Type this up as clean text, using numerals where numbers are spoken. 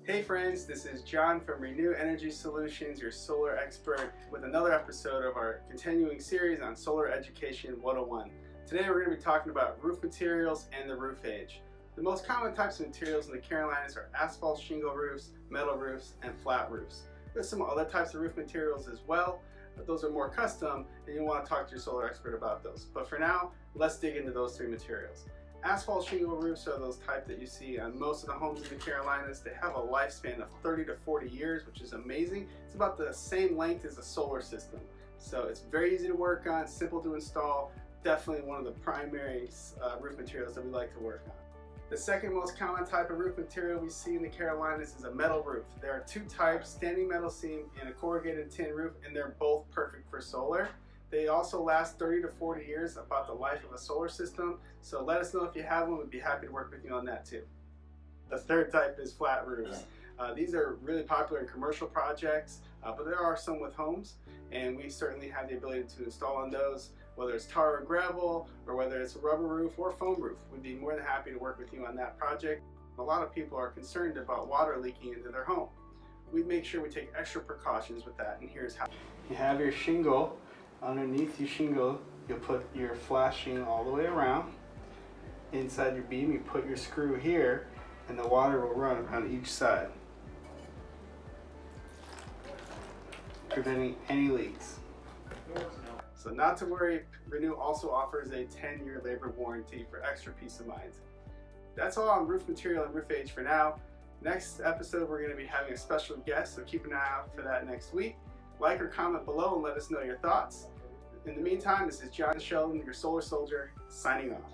Hey friends, this is John from Renu Energy Solutions, your solar expert, with another episode of our continuing series on Solar Education 101. Today we're going to be talking about roof materials and the roof age. The most common types of materials in the Carolinas are asphalt shingle roofs, metal roofs, and flat roofs. There's some other types of roof materials as well, but those are more custom and you want to talk to your solar expert about those. But for now, let's dig into those three materials. Asphalt shingle roofs are those type that you see on most of the homes in the Carolinas. They have a lifespan of 30 to 40 years, which is amazing. It's about the same length as a solar system. So it's very easy to work on, simple to install, definitely one of the primary roof materials that we like to work on. The second most common type of roof material we see in the Carolinas is a metal roof. There are two types, standing metal seam and a corrugated tin roof, and they're both perfect for solar. They also last 30 to 40 years, about the life of a solar system. So let us know if you have one. We'd be happy to work with you on that too. The third type is flat roofs. These are really popular in commercial projects, but there are some with homes, and we certainly have the ability to install on those, whether it's tar or gravel, or whether it's a rubber roof or foam roof. We'd be more than happy to work with you on that project. A lot of people are concerned about water leaking into their home. We make sure we take extra precautions with that, and here's how. You have your shingle. Underneath your shingle, you'll put your flashing all the way around. Inside your beam, you put your screw here, and the water will run on each side, preventing any leaks. So not to worry, Renu also offers a 10-year labor warranty for extra peace of mind. That's all on roof material and roof age for now. Next episode, we're going to be having a special guest, so keep an eye out for that next week. Like or comment below and let us know your thoughts. In the meantime, this is John Sheldon, your solar soldier, signing off.